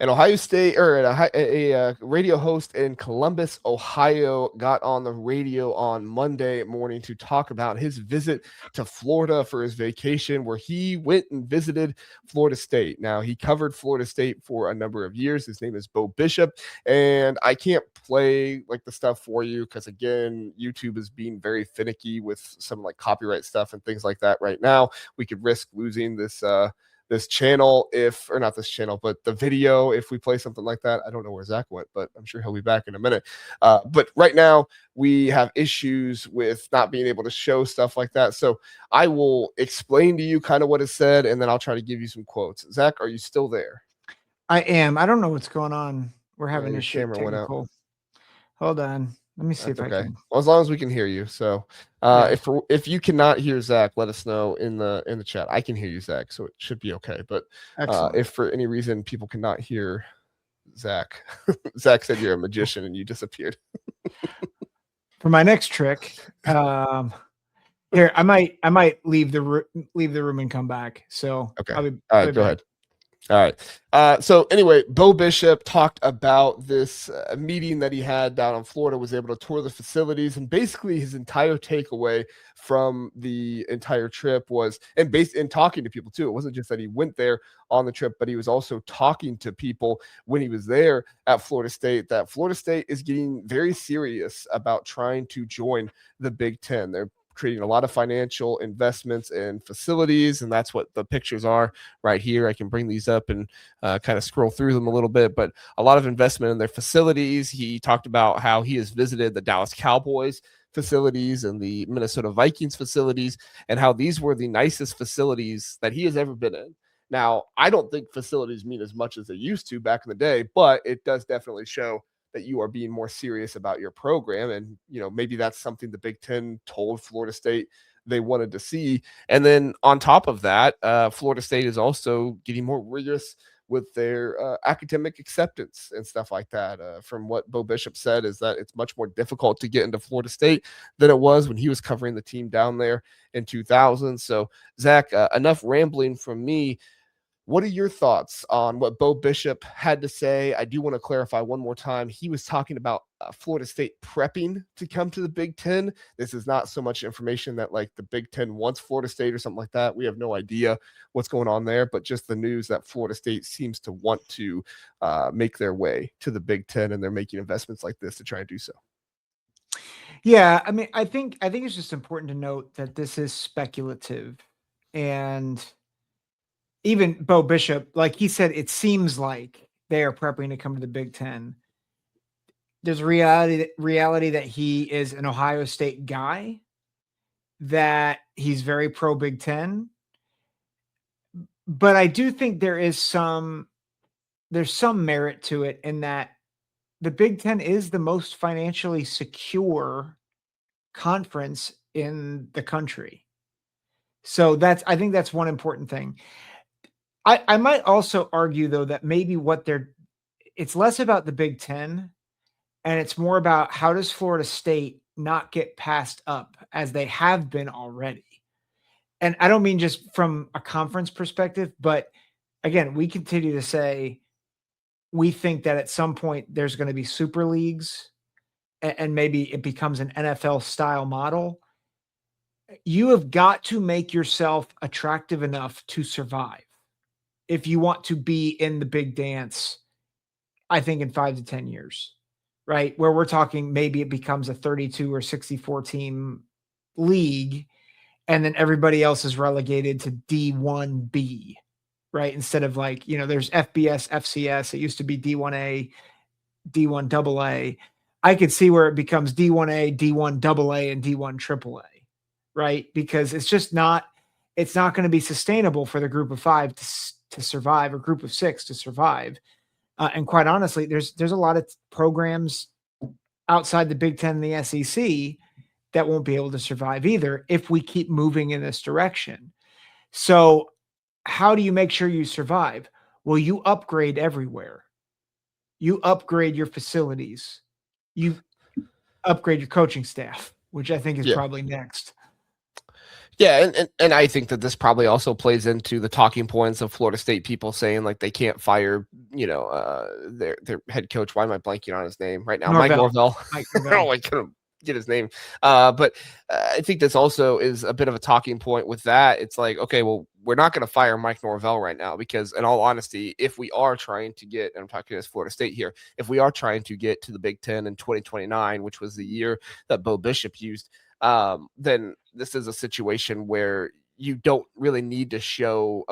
An Ohio State or a radio host in Columbus, Ohio, got on the radio on Monday morning to talk about his visit to Florida for his vacation, where he went and visited Florida State. Now, he covered Florida State for a number of years. His name is Bo Bishop, and I can't play like the stuff for you because, again, YouTube is being very finicky with some like copyright stuff and things like that right now. We could risk losing this channel or not this channel, but the video, if we play something like that. I don't know where Zach went, but I'm sure he'll be back in a minute. But right now we have issues with not being able to show stuff like that. So I will explain to you kind of what is said, and then I'll try to give you some quotes. Zach, are you still there? I am. I don't know what's going on. We're having Your issue camera went out. technical. Hold on. Let me see That's if okay. I can. Well, as long as we can hear you. So Yeah. if you cannot hear Zach, let us know in the chat. I can hear you, Zach, so it should be okay. But if for any reason people cannot hear Zach, Zach said you're a magician and you disappeared. For my next trick, here I might leave the room and come back. So okay. All right, go ahead. All right. So anyway, Bo Bishop talked about this meeting that he had down in Florida, was able to tour the facilities, and basically his entire takeaway from the entire trip was, and based in talking to people too, it wasn't just that he went there on the trip, but he was also talking to people when he was there at Florida State, that Florida State is getting very serious about trying to join the Big Ten. They're creating a lot of financial investments in facilities, and that's what the pictures are right here. I can bring these up and kind of scroll through them a little bit, but a lot of investment in their facilities. He talked about how he has visited the Dallas Cowboys facilities and the Minnesota Vikings facilities, and how these were the nicest facilities that he has ever been in. Now, I don't think facilities mean as much as they used to back in the day, but it does definitely show that you are being more serious about your program. And, maybe that's something the Big Ten told Florida State they wanted to see. And then on top of that, Florida State is also getting more rigorous with their academic acceptance and stuff like that. From what Bo Bishop said, is that it's much more difficult to get into Florida State than it was when he was covering the team down there in 2000. So, Zach, enough rambling from me. What are your thoughts on what Bo Bishop had to say? I do want to clarify one more time. He was talking about Florida State prepping to come to the Big Ten. This is not so much information that like the Big Ten wants Florida State or something like that. We have no idea what's going on there, but just the news that Florida State seems to want to make their way to the Big Ten, and they're making investments like this to try and do so. Yeah, I mean, I think it's just important to note that this is speculative, and even Bo Bishop, like he said, it seems like they are prepping to come to the Big Ten. There's reality that he is an Ohio State guy, that he's very pro Big Ten. But I do think there's some merit to it in that the Big Ten is the most financially secure conference in the country. So I think that's one important thing. I might also argue, though, that maybe it's less about the Big Ten, and it's more about how does Florida State not get passed up as they have been already. And I don't mean just from a conference perspective, but again, we continue to say we think that at some point there's going to be super leagues, and maybe it becomes an NFL style model. You have got to make yourself attractive enough to survive if you want to be in the big dance, I think in 5 to 10 years, right? Where we're talking, maybe it becomes a 32 or 64 team league, and then everybody else is relegated to D1B, right? Instead of like, there's FBS, FCS. It used to be D1A, D1AA. I could see where it becomes D1A, D1AA, and D1AAA, right? Because it's not going to be sustainable for the group of 5 to survive, or group of 6 to survive. And quite honestly, there's a lot of programs outside the Big Ten and the SEC that won't be able to survive either if we keep moving in this direction. So how do you make sure you survive? Well, you upgrade everywhere. You upgrade your facilities. You upgrade your coaching staff, which I think is probably next. Yeah, and I think that this probably also plays into the talking points of Florida State people saying like they can't fire, their head coach. Why am I blanking on his name right now? Mike Norvell. Norvell. Mike Oh, Norvell. I couldn't get his name. But I think this also is a bit of a talking point with that. It's like, okay, well, we're not going to fire Mike Norvell right now because, in all honesty, if we are trying to get, and I'm talking as Florida State here, if we are trying to get to the Big Ten in 2029, which was the year that Bo Bishop used, then this is a situation where you don't really need to show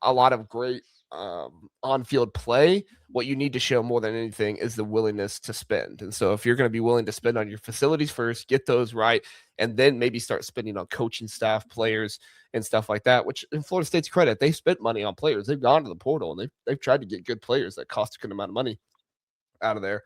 a lot of great on-field play. What you need to show more than anything is the willingness to spend. And so if you're going to be willing to spend on your facilities first, get those right, and then maybe start spending on coaching staff, players, and stuff like that, which in Florida State's credit, they've spent money on players. They've gone to the portal and they've tried to get good players that cost a good amount of money out of there.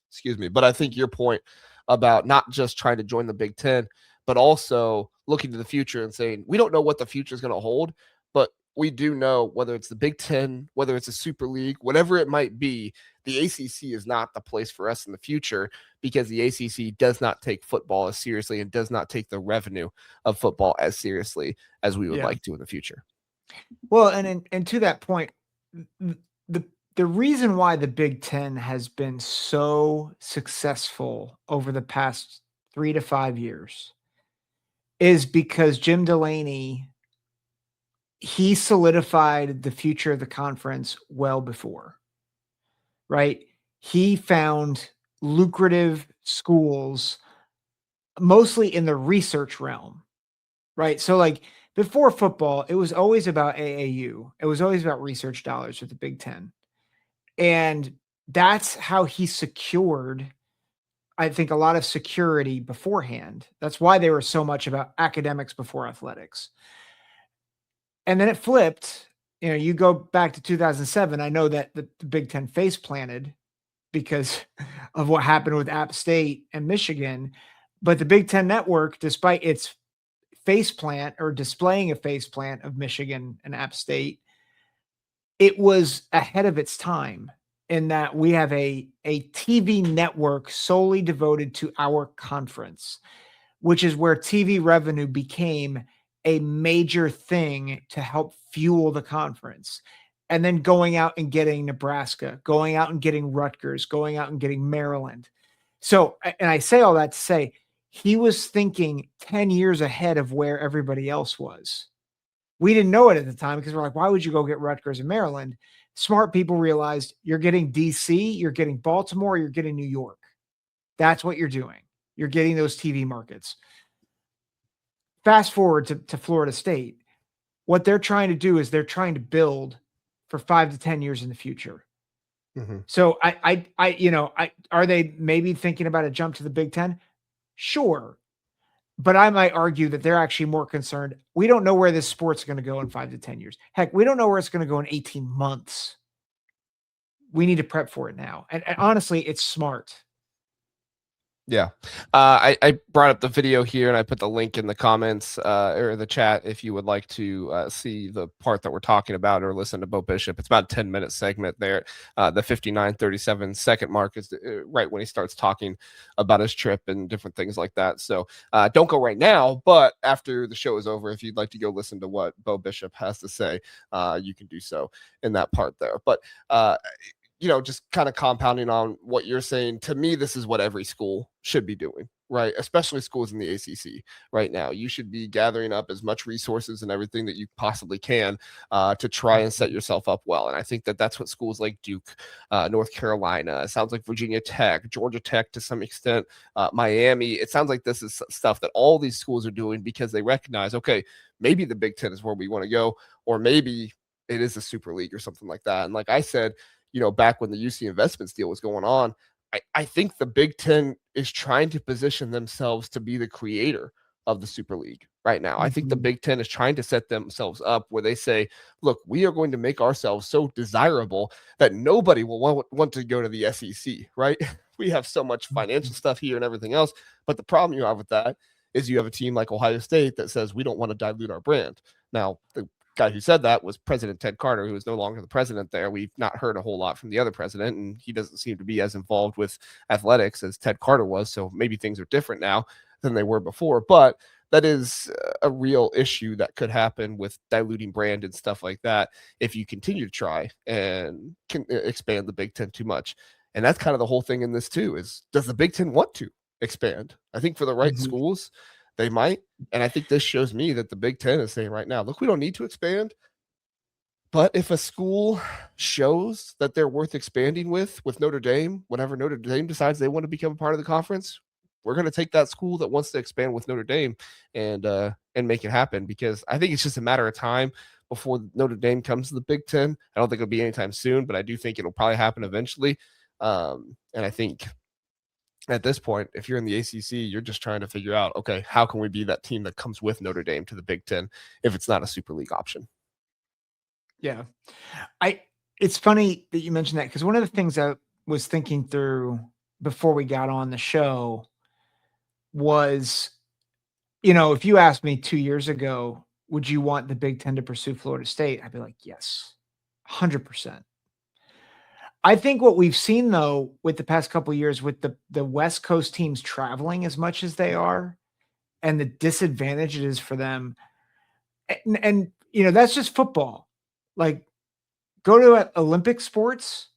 Excuse me. But I think your point about not just trying to join the Big Ten, but also looking to the future and saying, we don't know what the future is going to hold, but we do know whether it's the Big Ten, whether it's a Super League, whatever it might be, the ACC is not the place for us in the future because the ACC does not take football as seriously and does not take the revenue of football as seriously as we would Yeah. like to in the future. Well, and to that point, the the reason why the Big Ten has been so successful over the past 3 to 5 years is because Jim Delaney, he solidified the future of the conference well before, right? He found lucrative schools mostly in the research realm, right? So, like before football, it was always about AAU, it was always about research dollars with the Big Ten. And that's how he secured, I think, a lot of security beforehand. That's why they were so much about academics before athletics. And then it flipped. You go back to 2007. I know that the Big Ten face planted because of what happened with App State and Michigan. But the Big Ten network, despite its face plant or displaying a face plant of Michigan and App State, it was ahead of its time in that we have a TV network solely devoted to our conference, which is where TV revenue became a major thing to help fuel the conference. And then going out and getting Nebraska, going out and getting Rutgers, going out and getting Maryland. So, and I say all that to say, he was thinking 10 years ahead of where everybody else was. We didn't know it at the time because we're like, why would you go get Rutgers in Maryland? Smart people realized you're getting DC, you're getting Baltimore, you're getting New York. That's what you're doing. You're getting those TV markets. Fast forward to Florida State. What they're trying to do is they're trying to build for 5 to 10 years in the future. Mm-hmm. So are they maybe thinking about a jump to the Big Ten? Sure. But I might argue that they're actually more concerned. We don't know where this sport's going to go in 5 to 10 years. Heck, we don't know where it's going to go in 18 months. We need to prep for it now. And honestly, it's smart. Yeah. I brought up the video here and I put the link in the comments or the chat if you would like to see the part that we're talking about or listen to Bo Bishop. It's about a 10-minute segment there. The 59:37 mark is right when he starts talking about his trip and different things like that. So don't go right now, but after the show is over, if you'd like to go listen to what Bo Bishop has to say, you can do so in that part there. But just kind of compounding on what you're saying, to me, this is what every school should be doing, right? Especially schools in the ACC right now. You should be gathering up as much resources and everything that you possibly can to try and set yourself up well. And I think that that's what schools like Duke, North Carolina, it sounds like Virginia Tech, Georgia Tech to some extent, Miami. It sounds like this is stuff that all these schools are doing because they recognize, okay, maybe the Big Ten is where we want to go, or maybe it is a Super League or something like that. And like I said, back when the UC Investments deal was going on, I think the Big Ten is trying to position themselves to be the creator of the Super League right now. I think the Big Ten is trying to set themselves up where they say, look, we are going to make ourselves so desirable that nobody will want to go to the SEC, right? We have so much financial stuff here and everything else. But the problem you have with that is you have a team like Ohio State that says we don't want to dilute our brand. Now, the guy who said that was President Ted Carter, who is no longer the president there. We've not heard a whole lot from the other president, and he doesn't seem to be as involved with athletics as Ted Carter was. So maybe things are different now than they were before. But that is a real issue that could happen with diluting brand and stuff like that if you continue to try and can expand the Big Ten too much. And that's kind of the whole thing in this too, is does the Big Ten want to expand? I think for the right Mhm. schools, they might. And I think this shows me that the Big Ten is saying right now, look, we don't need to expand. But if a school shows that they're worth expanding with Notre Dame, whenever Notre Dame decides they want to become a part of the conference, we're going to take that school that wants to expand with Notre Dame and make it happen, because I think it's just a matter of time before Notre Dame comes to the Big Ten. I don't think it'll be anytime soon, but I do think it'll probably happen eventually. And I think at this point, if you're in the ACC, you're just trying to figure out, okay, how can we be that team that comes with Notre Dame to the Big Ten if it's not a Super League option? Yeah. It's funny that you mentioned that, because one of the things I was thinking through before we got on the show was, if you asked me 2 years ago, would you want the Big Ten to pursue Florida State? I'd be like, yes, 100%. I think what we've seen, though, with the past couple of years, with the West Coast teams traveling as much as they are, and the disadvantage it is for them, and that's just football. Like, go to Olympic sports,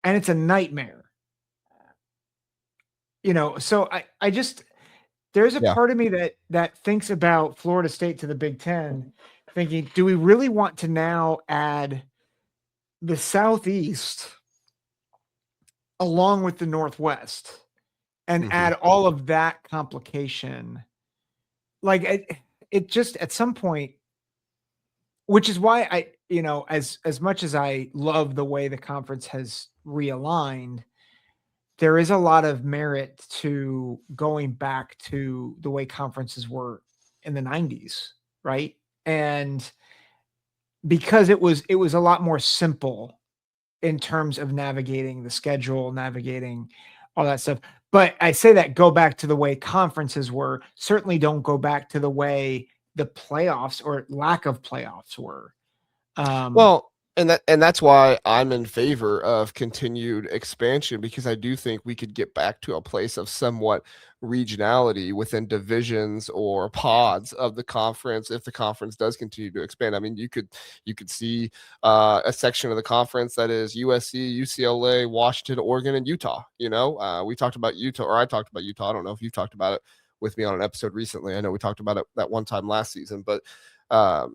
and it's a nightmare. So I just, there's a Yeah. part of me that thinks about Florida State to the Big Ten, thinking, do we really want to now add the Southeast along with the Northwest and Mhm. add all of that complication? Like, it just, at some point, which is why as much as I love the way the conference has realigned, there is a lot of merit to going back to the way conferences were in the 90s, right? And because it was a lot more simple in terms of navigating the schedule, navigating all that stuff. But I say that, go back to the way conferences were. Certainly don't go back to the way the playoffs or lack of playoffs were. Um, Well, and that's why I'm in favor of continued expansion, because I do think we could get back to a place of somewhat regionality within divisions or yeah, pods of the conference if the conference does continue to expand. I mean, you could see a section of the conference that is USC, UCLA, Washington, Oregon, and Utah. We talked about Utah, or I talked about Utah. I don't know if you've talked about it with me on an episode recently. I know we talked about it that one time last season, but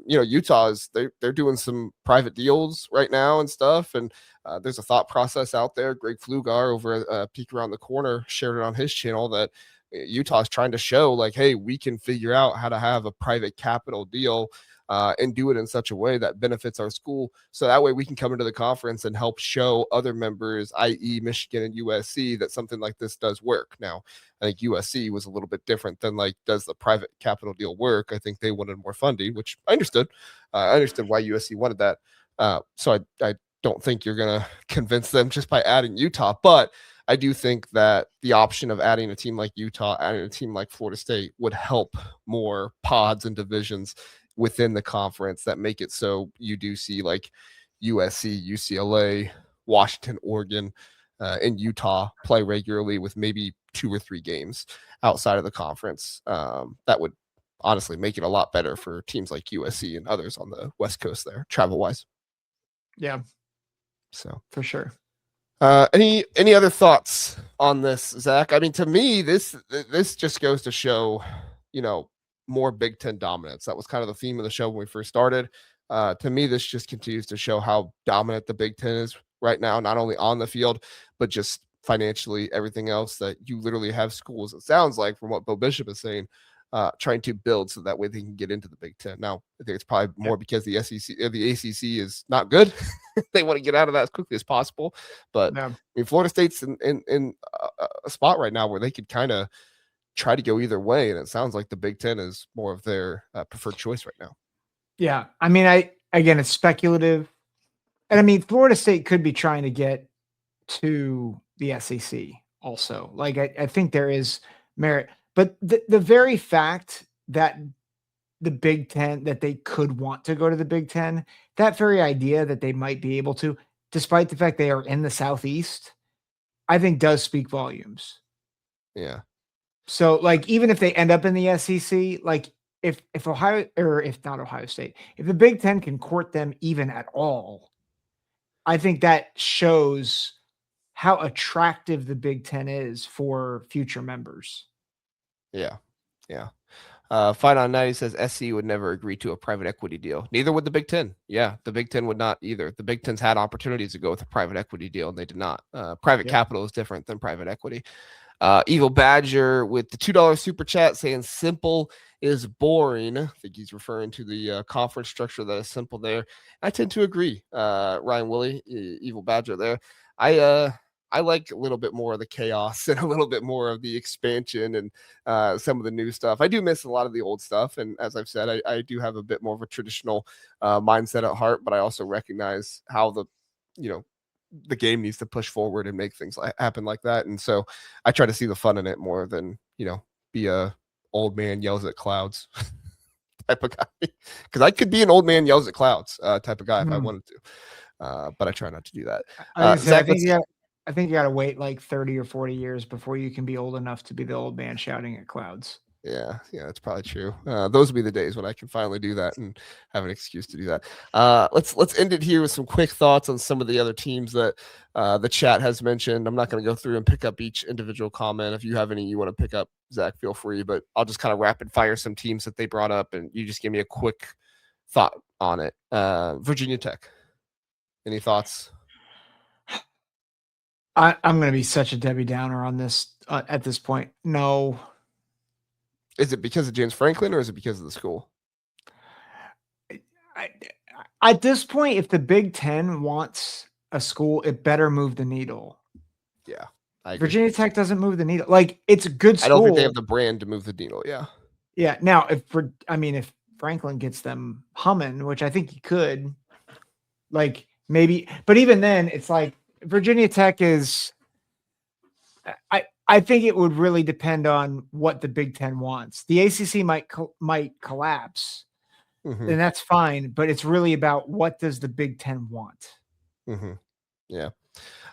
Utah is they're doing some private deals right now and stuff, and there's a thought process out there. Greg Flugar over at Peek Around the Corner shared it on his channel that Utah is trying to show, like, hey, we can figure out how to have a private capital deal and do it in such a way that benefits our school, so that way we can come into the conference and help show other members, i.e. Michigan and USC, that something like this does work. Now, I think USC was a little bit different than, like, does the private capital deal work? I think they wanted more funding, which I understood. I understood why USC wanted that. So I don't think you're going to convince them just by adding Utah, but I do think that the option of adding a team like Utah, adding a team like Florida State would help more pods and divisions within the conference that make it so you do see like USC, UCLA, Washington, Oregon, and Utah play regularly with maybe 2 or 3 games outside of the conference. That would honestly make it a lot better for teams like USC and others on the West Coast there, travel wise. yeah, So, for sure. any other thoughts on this, Zach? I mean, to me, this just goes to show, you know, more Big Ten dominance. That was kind of the theme of the show when we first started. To me, this just continues to show how dominant the Big Ten is right now, not only on the field, but just financially, everything else. That you literally have schools, it sounds like, from what Bo Bishop is saying, trying to build so that way they can get into the Big Ten. Now, I think it's probably Yeah, more because the SEC or the ACC is not good. They want to get out of that as quickly as possible. But yeah. I mean, Florida State's in a spot right now where they could kind of try to go either way, and it sounds like the Big Ten is more of their preferred choice right now. Yeah. I mean, again, it's speculative. And I mean, Florida State could be trying to get to the SEC also. Like, I think there is merit, but the very fact that the Big Ten, that they could want to go to the Big Ten, that very idea that they might be able to, despite the fact they are in the Southeast, I think does speak volumes. Yeah, So, like, even if they end up in the SEC, like, if Ohio, or if not Ohio State, if the Big Ten can court them even at all, I think that shows how attractive the Big Ten is for future members. Yeah. Yeah. Fight on 90 says SC would never agree to a private equity deal. Neither would the Big Ten. Yeah, the Big Ten would not either. The Big Ten's had opportunities to go with a private equity deal, and they did not. Private Yep. capital is different than private equity. Evil Badger with the $2 super chat saying simple is boring. I think he's referring to the conference structure that is simple there. I tend to agree. Ryan Willie, Evil Badger there. I like a little bit more of the chaos and a little bit more of the expansion and some of the new stuff. I do miss a lot of the old stuff. And as I've said, I do have a bit more of a traditional mindset at heart, but I also recognize how the game needs to push forward and make things happen like that. And so I try to see the fun in it more than, be a old man yells at clouds type of guy. Because I could be an old man yells at clouds type of guy if I wanted to. But I try not to do that. Zach, I think you got to wait like 30 or 40 years before you can be old enough to be the old man shouting at clouds. Yeah, that's probably true. Those will be the days when I can finally do that and have an excuse to do that. Let's end it here with some quick thoughts on some of the other teams that the chat has mentioned. I'm not going to go through and pick up each individual comment. If you have any you want to pick up, Zach, feel free. But I'll just kind of rapid fire some teams that they brought up, and you just give me a quick thought on it. Virginia Tech. Any thoughts? I'm going to be such a Debbie Downer on this at this point. No. Is it because of James Franklin or is it because of the school? At this point, if the Big Ten wants a school, it better move the needle. Yeah. Virginia Tech doesn't move the needle. Like, it's a good school. I don't think they have the brand to move the needle. Yeah. Yeah. Now, if Franklin gets them humming, which I think he could, like maybe, but even then, it's like Virginia Tech is. I think it would really depend on what the Big Ten wants. The ACC might collapse, and that's fine. But it's really about what does the Big Ten want. Yeah.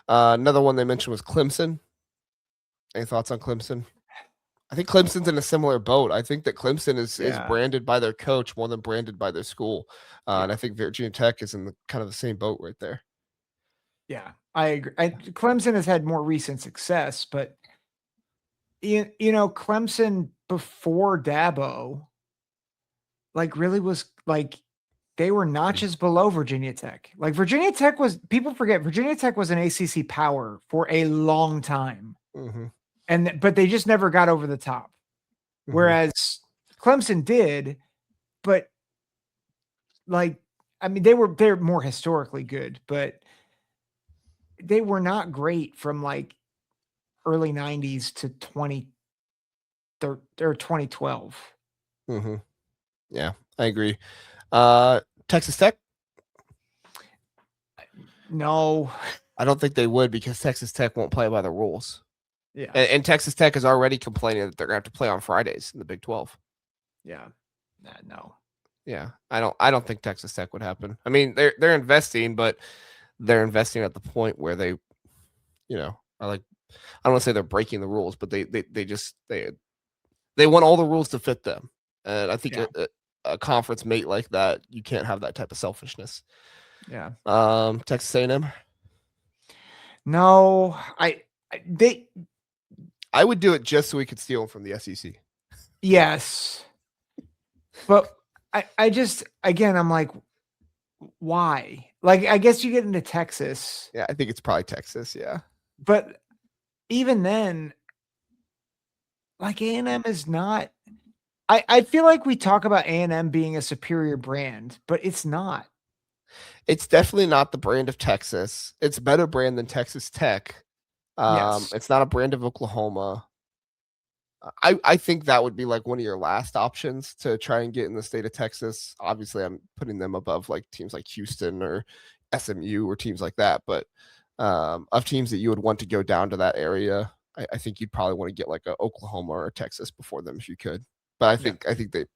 Another one they mentioned was Clemson. Any thoughts on Clemson? I think Clemson's in a similar boat. I think that Clemson is branded by their coach more than branded by their school, and I think Virginia Tech is in kind of the same boat right there. Yeah, I agree. Clemson has had more recent success, but Clemson before Dabo, like really was like they were notches below Virginia Tech. Like Virginia Tech was, people forget Virginia Tech was an ACC power for a long time, but they just never got over the top. Whereas Clemson did, but they're more historically good, but they were not great from like early 90s to 2012. Yeah, I agree. Texas Tech? No. I don't think they would because Texas Tech won't play by the rules. Yeah. And Texas Tech is already complaining that they're going to have to play on Fridays in the Big 12. Yeah. No. Yeah. I don't think Texas Tech would happen. I mean, they're investing, but they're investing at the point where they, are like, I don't want to say they're breaking the rules, but they want all the rules to fit them. And I think a conference mate like that, you can't have that type of selfishness. Yeah. Texas A&M? No, I would do it just so we could steal them from the SEC. Yes. But I just, again, I'm like, why? Like, I guess you get into Texas. Yeah, I think it's probably Texas, yeah. But even then, like A&M is not, I feel like we talk about A&M being a superior brand, but it's not. It's definitely not the brand of Texas. It's a better brand than Texas Tech. Yes. It's not a brand of Oklahoma. I think that would be like one of your last options to try and get in the state of Texas. Obviously, I'm putting them above like teams like Houston or SMU or teams like that. But of teams that you would want to go down to that area, I think you'd probably want to get like a Oklahoma or a Texas before them if you could. But I think they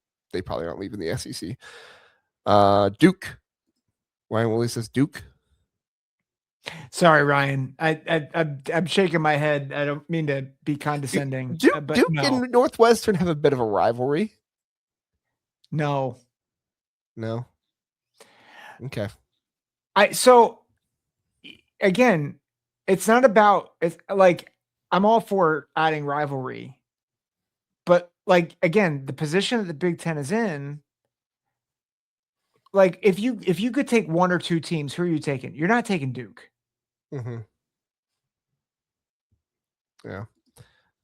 probably aren't leaving the SEC. Duke. Ryan Willie says Duke. Sorry, Ryan. I'm shaking my head. I don't mean to be condescending. Duke no. and Northwestern have a bit of a rivalry. No. No. Okay. So again, it's not about, it's like, I'm all for adding rivalry, but like, again, the position that the Big Ten is in, like, if you could take one or two teams, who are you taking? You're not taking Duke. Mm-hmm. Yeah.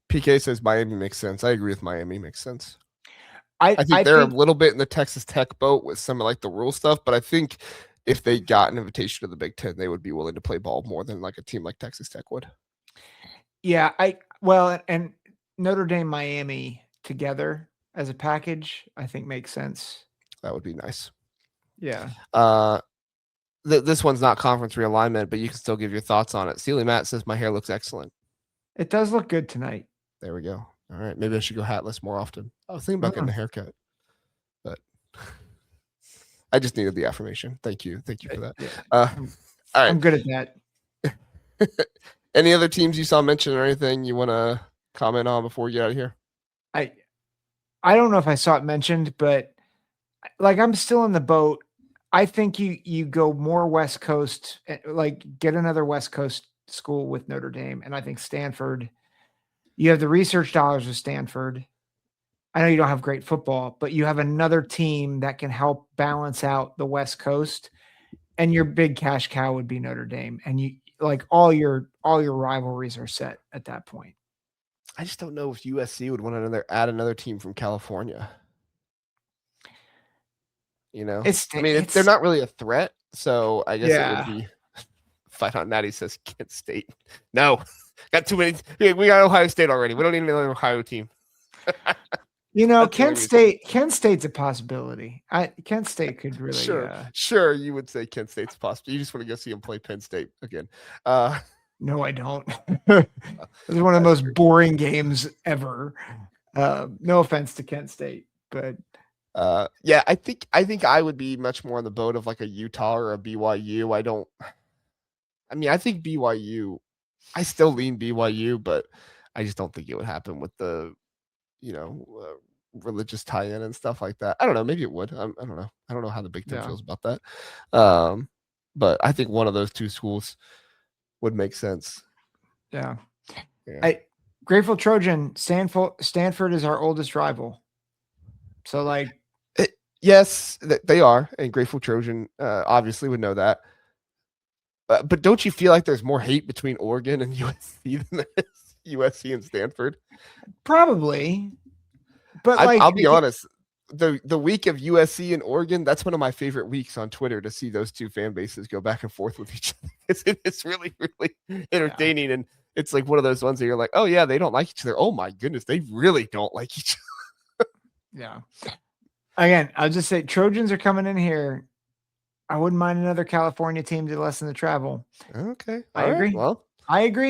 PK says Miami makes sense. I agree with Miami makes sense. I think I they're a think, little bit in the Texas Tech boat with some of like the rule stuff, but I think if they got an invitation to the Big Ten, they would be willing to play ball more than like a team like Texas Tech would. yeah, well, and Notre Dame, Miami together as a package, I think makes sense. That would be nice. Yeah. This one's not conference realignment, but you can still give your thoughts on it. Steely Matt says my hair looks excellent. It does look good tonight. There we go. All right, maybe I should go hatless more often. I was thinking about getting a haircut, but I just needed the affirmation. Thank you for that. Yeah. All right, I'm good at that. Any other teams you saw mentioned or anything you want to comment on before we get out of here? I don't know if I saw it mentioned, but like, I'm still in the boat. I think you go more West Coast, like get another West Coast school with Notre Dame, and I think Stanford. You have the research dollars with Stanford. I know you don't have great football, but you have another team that can help balance out the West Coast, and your big cash cow would be Notre Dame, and you like all your rivalries are set at that point. I just don't know if USC would want to add another team from California. You know, I mean, they're not really a threat, so I guess it would be fight on that. He says Kent State. No, got too many. We got Ohio State already. We don't need another Ohio team. You know, Kent State's a possibility. Kent State could really. Sure, you would say Kent State's a possibility. You just want to go see them play Penn State again. No, I don't. It's one of the most boring games ever. No offense to Kent State, but yeah, I think I would be much more on the boat of like a Utah or a BYU. I think BYU. I still lean BYU, but I just don't think it would happen with the, religious tie-in and stuff like that. I don't know. Maybe it would. I don't know. I don't know how the Big Ten feels about that. But I think one of those two schools would make sense. Yeah. Grateful Trojan, Stanford is our oldest rival. So like, yes, they are, and Grateful Trojan obviously would know that. But don't you feel like there's more hate between Oregon and USC than there is USC and Stanford? Probably. But I'll be honest, the week of USC and Oregon, that's one of my favorite weeks on Twitter to see those two fan bases go back and forth with each other. It's really, really entertaining. And it's like one of those ones that you're like, oh, yeah, they don't like each other. Oh, my goodness, they really don't like each other. Yeah. Again, I'll just say Trojans are coming in here. I wouldn't mind another California team to lessen the travel. Okay. I agree. Well, I agree.